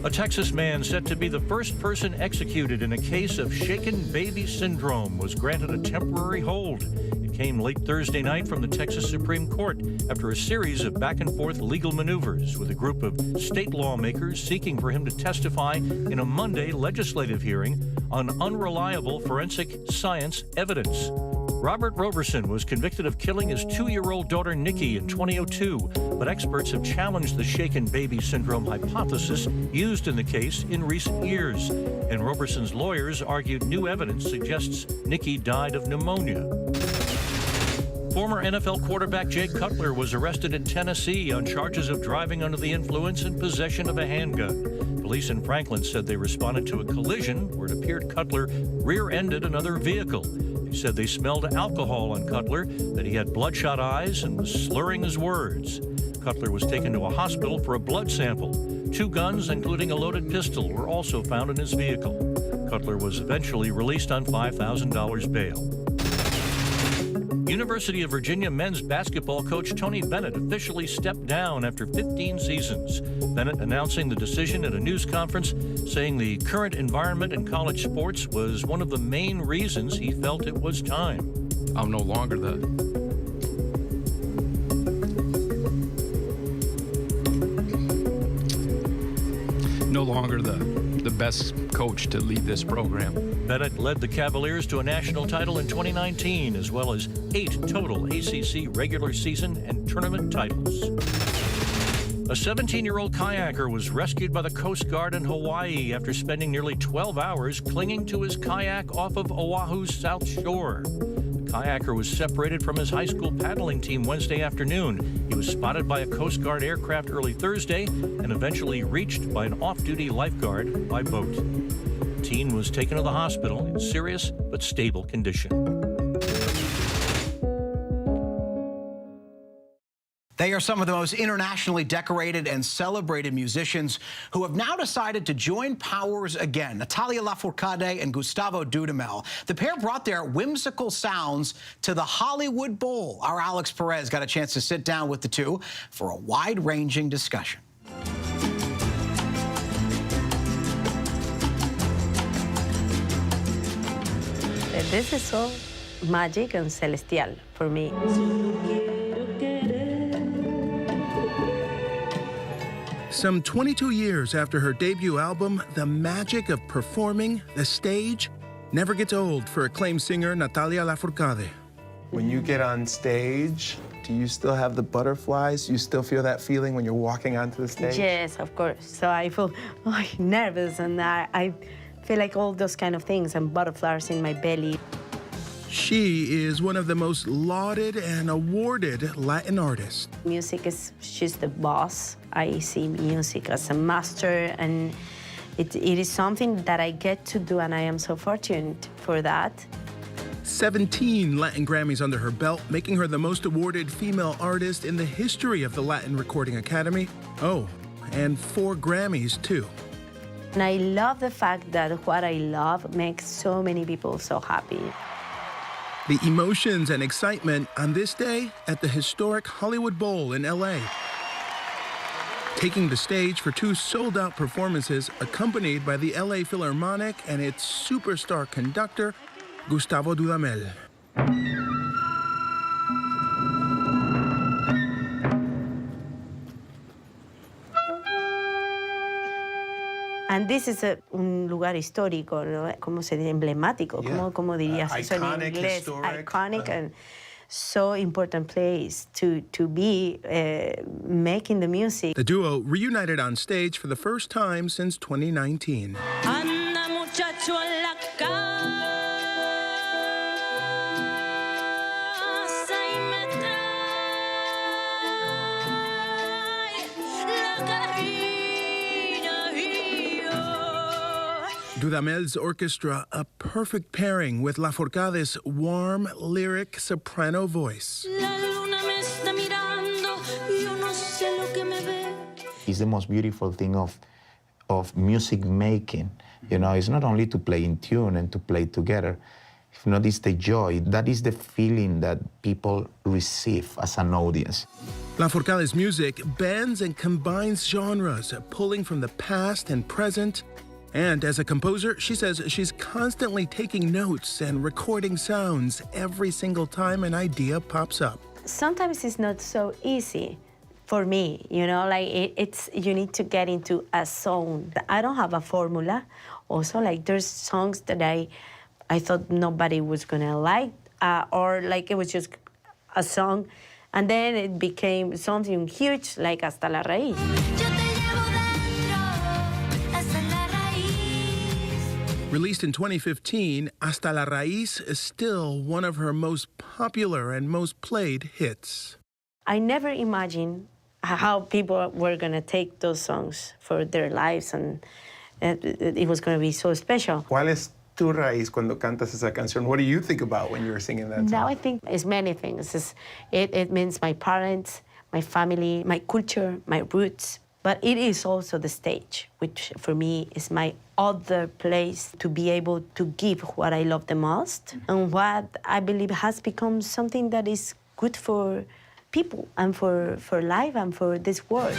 A Texas man set to be the first person executed in a case of shaken baby syndrome was granted a temporary hold. It came late Thursday night from the Texas Supreme Court after a series of back-and-forth legal maneuvers with a group of state lawmakers seeking for him to testify in a Monday legislative hearing on unreliable forensic science evidence. Robert Roberson was convicted of killing his 2-year-old daughter Nikki in 2002, but experts have challenged the shaken baby syndrome hypothesis used in the case in recent years. And Roberson's lawyers argued new evidence suggests Nikki died of pneumonia. Former NFL quarterback Jay Cutler was arrested in Tennessee on charges of driving under the influence and possession of a handgun. Police in Franklin said they responded to a collision where it appeared Cutler rear-ended another vehicle. They said they smelled alcohol on Cutler, that he had bloodshot eyes and was slurring his words. Cutler was taken to a hospital for a blood sample. 2 guns, including a loaded pistol, were also found in his vehicle. Cutler was eventually released on $5,000 bail. University of Virginia men's basketball coach Tony Bennett officially stepped down after 15 seasons. Bennett announcing the decision at a news conference, saying the current environment in college sports was one of the main reasons he felt it was time. I'm no longer no longer the best coach to lead this program. Bennett led the Cavaliers to a national title in 2019, as well as 8 total ACC regular season and tournament titles. A 17-year-old kayaker was rescued by the Coast Guard in Hawaii after spending nearly 12 hours clinging to his kayak off of Oahu's south shore. The kayaker was separated from his high school paddling team Wednesday afternoon. He was spotted by a Coast Guard aircraft early Thursday and eventually reached by an off-duty lifeguard by boat. The teen was taken to the hospital in serious but stable condition. They are some of the most internationally decorated and celebrated musicians who have now decided to join powers again. Natalia Lafourcade and Gustavo Dudamel. The pair brought their whimsical sounds to the Hollywood Bowl. Our Alex Perez got a chance to sit down with the two for a wide-ranging discussion. This is so magic and celestial for me. Some 22 years after her debut album, the magic of performing the stage never gets old for acclaimed singer Natalia Lafourcade. When you get on stage, do you still have the butterflies? You still feel that feeling when you're walking onto the stage? Yes, of course. So I feel nervous, and I feel like all those kind of things and butterflies in my belly. She is one of the most lauded and awarded Latin artists. Music is, she's the boss. I see music as a master, and it is something that I get to do, and I am so fortunate for that. 17 Latin Grammys under her belt, making her the most awarded female artist in the history of the Latin Recording Academy. Oh, and 4 Grammys, too. And I love the fact that what I love makes so many people so happy. The emotions and excitement on this day at the historic Hollywood Bowl in LA. Taking the stage for 2 sold-out performances, accompanied by the LA Philharmonic and its superstar conductor, Gustavo Dudamel. And this is un lugar histórico, ¿no? ¿Cómo se dice? Emblemático, Yeah. ¿cómo dirías eso en Iconic, inglés? historic. Iconic, and so important place to be making the music. The duo reunited on stage for the first time since 2019. Anda, muchacho, en la casa y me trae la Dudamel's orchestra, a perfect pairing with Lafourcade's warm, lyric soprano voice. It's the most beautiful thing of music making. You know, it's not only to play in tune and to play together. If not, it's the joy. That is the feeling that people receive as an audience. Lafourcade's music bends and combines genres, pulling from the past and present. And as a composer, she says she's constantly taking notes and recording sounds every single time an idea pops up. Sometimes it's not so easy for me, you know, like you need to get into a zone. I don't have a formula. Also, like there's songs that I thought nobody was gonna like, or like it was just a song, and then it became something huge, like Hasta la Raíz. Released in 2015, Hasta la Raíz is still one of her most popular and most played hits. I never imagined how people were going to take those songs for their lives, and it was going to be so special. ¿Cuál es tu raíz cuando cantas esa canción? What do you think about when you were singing that song? Now I think it's many things. It means my parents, my family, my culture, my roots. But it is also the stage, which for me is my other place to be able to give what I love the most and what I believe has become something that is good for people and for life and for this world.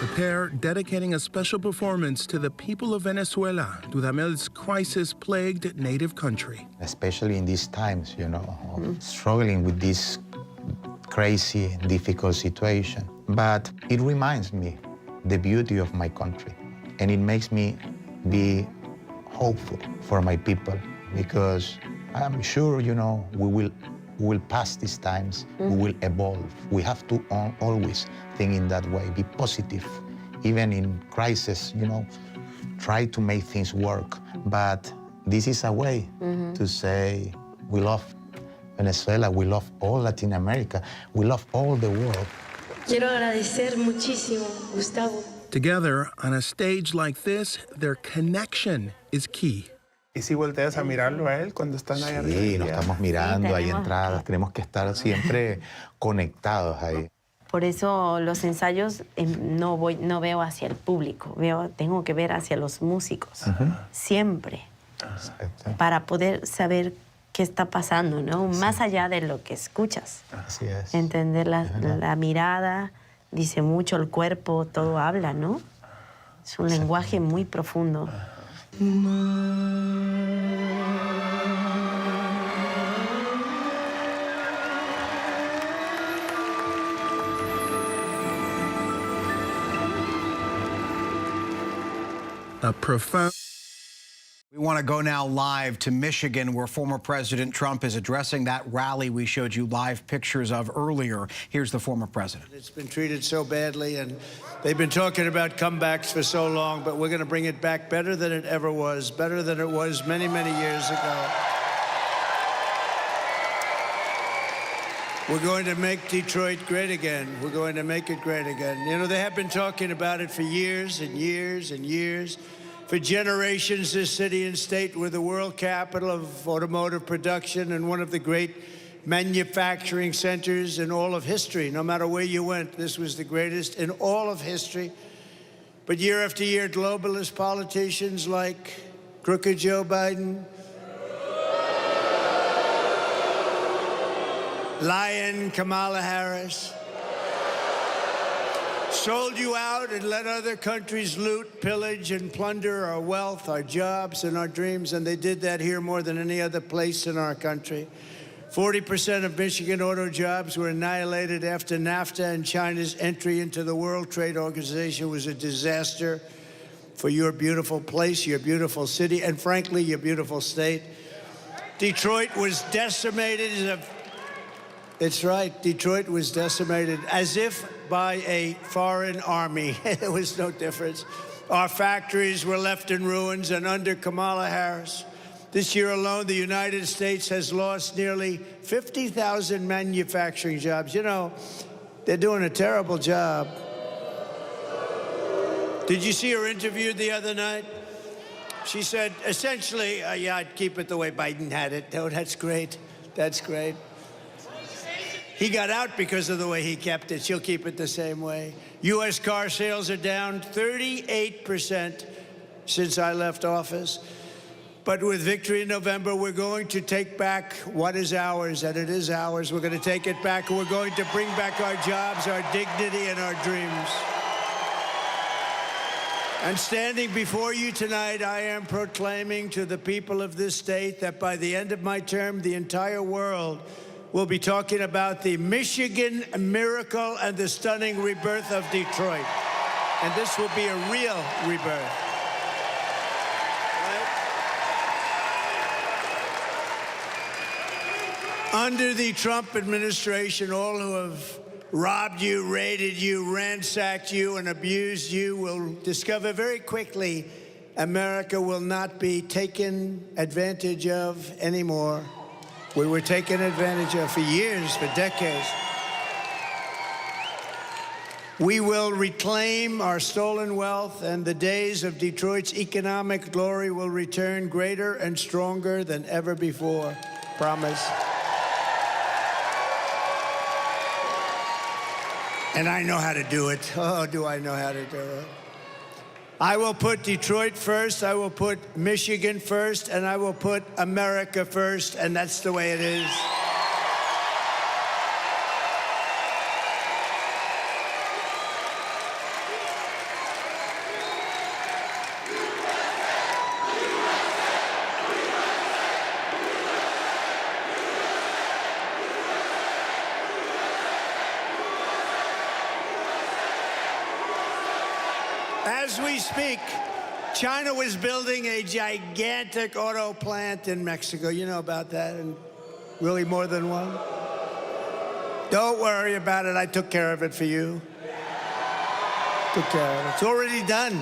The pair dedicating a special performance to the people of Venezuela, Dudamel's crisis-plagued native country. Especially in these times, you know, of struggling with this crazy, difficult situation. But it reminds me the beauty of my country, and it makes me be hopeful for my people, because I'm sure, you know, we will pass these times, we will evolve. We have to always think in that way, be positive. Even in crisis, you know, try to make things work. But this is a way to say we love Venezuela, we love all Latin America, we love all the world. Quiero agradecer muchísimo, Gustavo. Together, on a stage like this, their connection is key. ¿Y si volteas a mirarlo a él cuando están ahí arriba? Sí, nos estamos mirando, hay entradas, tenemos que estar siempre conectados ahí. Por eso los ensayos no veo hacia el público, tengo que ver hacia los músicos, siempre, para poder saber qué está pasando, ¿no? Más allá de lo que escuchas. Así es. Entender la mirada, dice mucho el cuerpo, todo habla, ¿no? Es un lenguaje muy profundo. A profound... We want to go now live to Michigan, where former President Trump is addressing that rally we showed you live pictures of earlier. Here's the former president. It's been treated so badly, and they've been talking about comebacks for so long, but we're going to bring it back better than it ever was, better than it was many, many years ago. We're going to make Detroit great again. We're going to make it great again. You know, they have been talking about it for years and years and years. For generations, this city and state were the world capital of automotive production and one of the great manufacturing centers in all of history. No matter where you went, this was the greatest in all of history. But year after year, globalist politicians like crooked Joe Biden, lion Kamala Harris, sold you out and let other countries loot, pillage, and plunder our wealth, our jobs, and our dreams, and they did that here more than any other place in our country. 40% of Michigan auto jobs were annihilated after NAFTA, and China's entry into the World Trade Organization was a disaster for your beautiful place, your beautiful city, and frankly, your beautiful state. Detroit was decimated. It's right, Detroit was decimated as if by a foreign army. There was no difference. Our factories were left in ruins, and under Kamala Harris, this year alone, the United States has lost nearly 50,000 manufacturing jobs. You know, they're doing a terrible job. Did you see her interviewed the other night? She said, essentially, yeah, I'd keep it the way Biden had it. Oh, that's great. That's great. He got out because of the way he kept it. She'll keep it the same way. U.S. car sales are down 38% since I left office. But with victory in November, we're going to take back what is ours, and it is ours. We're going to take it back, and we're going to bring back our jobs, our dignity, and our dreams. And standing before you tonight, I am proclaiming to the people of this state that by the end of my term, the entire world will be talking about the Michigan miracle and the stunning rebirth of Detroit. And this will be a real rebirth. Under the Trump administration, all who have robbed you, raided you, ransacked you, and abused you will discover very quickly America will not be taken advantage of anymore. We were taken advantage of for years, for decades. We will reclaim our stolen wealth, and the days of Detroit's economic glory will return greater and stronger than ever before. Promise. And I know how to do it. Oh, do I know how to do it. I will put Detroit first, I will put Michigan first, and I will put America first, and that's the way it is. As we speak, China was building a gigantic auto plant in Mexico. You know about that, and really more than one. Don't worry about it. I took care of it for you. Took care of it. It's already done.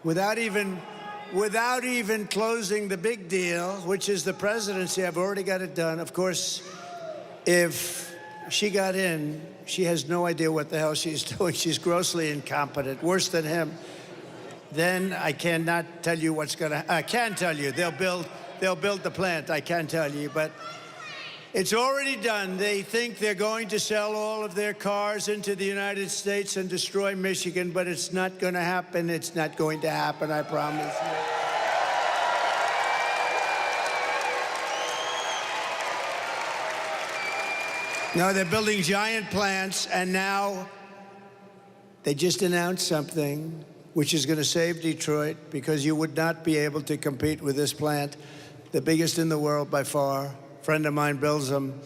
Without even closing the big deal, which is the presidency, I've already got it done. Of course, if she got in, she has no idea what the hell she's doing. She's grossly incompetent, worse than him. Then I cannot tell you what's gonna. I can tell you they'll build the plant. I can tell you, but it's already done. They think they're going to sell all of their cars into the United States and destroy Michigan, but it's not going to happen. It's not going to happen, I promise you. No, they're building giant plants, and now they just announced something which is going to save Detroit, because you would not be able to compete with this plant, the biggest in the world by far. A friend of mine builds them.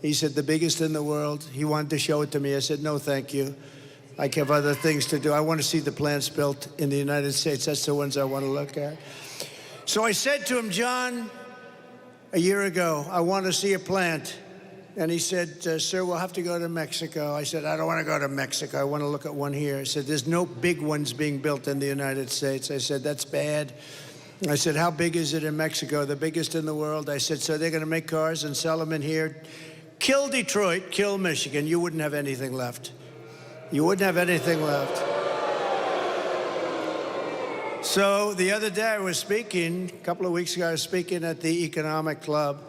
He said, the biggest in the world. He wanted to show it to me. I said, no, thank you. I have other things to do. I want to see the plants built in the United States. That's the ones I want to look at. So I said to him, John, a year ago, I want to see a plant. And he said, sir, we'll have to go to Mexico. I said, I don't want to go to Mexico. I want to look at one here. He said, there's no big ones being built in the United States. I said, that's bad. I said, how big is it in Mexico? The biggest in the world. I said, so they're going to make cars and sell them in here. Kill Detroit, kill Michigan. You wouldn't have anything left. You wouldn't have anything left. So the other day I was speaking, a couple of weeks ago, I was speaking at the Economic Club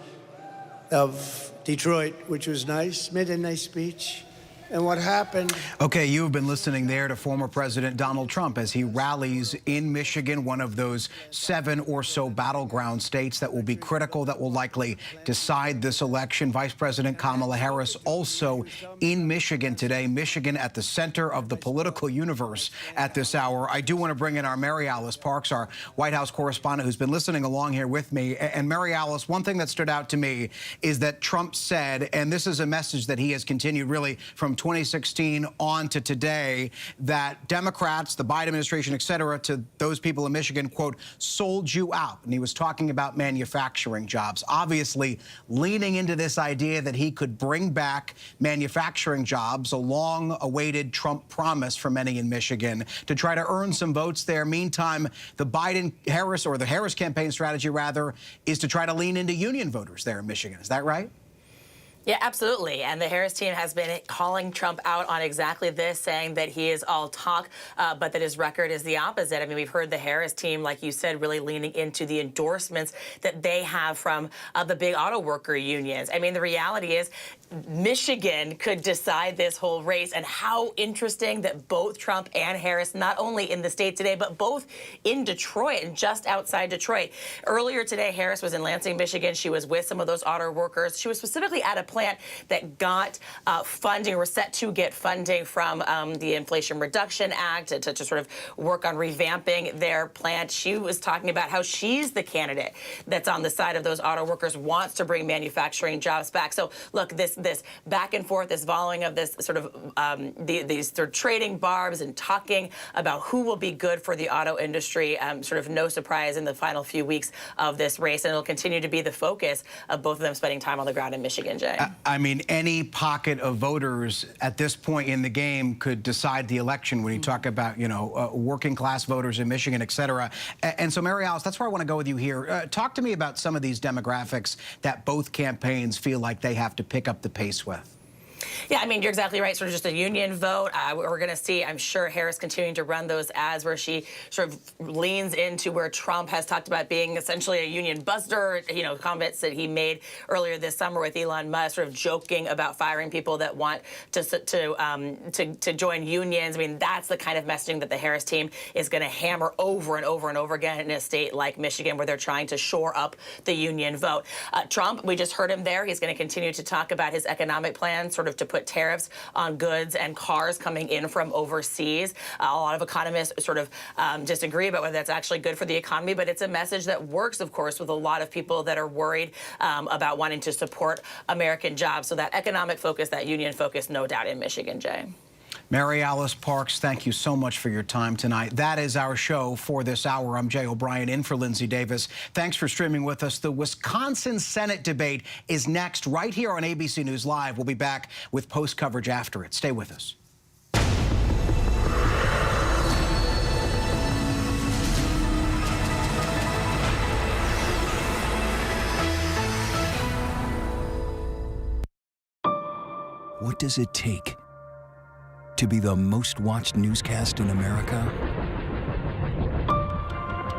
of Detroit, which was nice, made a nice speech. And what happened? Okay, you've been listening there to former President Donald Trump as he rallies in Michigan, one of those 7 or so battleground states that will be critical, that will likely decide this election. Vice President Kamala Harris also in Michigan today. Michigan at the center of the political universe at this hour. I do want to bring in our Mary Alice Parks, our White House correspondent, who's been listening along here with me. And Mary Alice, one thing that stood out to me is that Trump said, and this is a message that he has continued really from 2016 on to today, that Democrats, the Biden administration, et cetera, to those people in Michigan, quote, sold you out. And he was talking about manufacturing jobs, obviously leaning into this idea that he could bring back manufacturing jobs, a long-awaited Trump promise for many in Michigan, to try to earn some votes there. Meantime, the Biden-Harris, or the Harris campaign strategy, rather, is to try to lean into union voters there in Michigan. Is that right? Yeah, absolutely. And the Harris team has been calling Trump out on exactly this, saying that he is all talk, but that his record is the opposite. I mean, we've heard the Harris team, like you said, really leaning into the endorsements that they have from the big auto worker unions. I mean, the reality is Michigan could decide this whole race, and how interesting that both Trump and Harris, not only in the state today, but both in Detroit and just outside Detroit. Earlier today, Harris was in Lansing, Michigan. She was with some of those auto workers. She was specifically at a plant that got funding, or set to get funding from the Inflation Reduction Act to sort of work on revamping their plant. She was talking about how she's the candidate that's on the side of those auto workers, wants to bring manufacturing jobs back. So look, this back and forth, this volleying of this sort of these sort of trading barbs and talking about who will be good for the auto industry, sort of no surprise in the final few weeks of this race, and it'll continue to be the focus of both of them spending time on the ground in Michigan, Jay. I mean, any pocket of voters at this point in the game could decide the election when you talk about, you know, working class voters in Michigan, et cetera. And so, Mary Alice, that's where I want to go with you here. Talk to me about some of these demographics that both campaigns feel like they have to pick up the pace with. Yeah, I mean, you're exactly right. Sort of just a union vote. We're going to see, I'm sure, Harris continuing to run those ads where she sort of leans into where Trump has talked about being essentially a union buster, you know, comments that he made earlier this summer with Elon Musk, sort of joking about firing people that want to join unions. I mean, that's the kind of messaging that the Harris team is going to hammer over and over and over again in a state like Michigan, where they're trying to shore up the union vote. Trump, we just heard him there. He's going to continue to talk about his economic plan, sort of to put tariffs on goods and cars coming in from overseas. A lot of economists sort of disagree about whether that's actually good for the economy, but it's a message that works, of course, with a lot of people that are worried about wanting to support American jobs. So that economic focus, that union focus, no doubt in Michigan, Jay. Mary Alice Parks, thank you so much for your time tonight. That is our show for this hour. I'm Jay O'Brien in for Linsey Davis. Thanks for streaming with us. The Wisconsin Senate debate is next right here on ABC News Live. We'll be back with post coverage after it. Stay with us. What does it take to be the most watched newscast in America?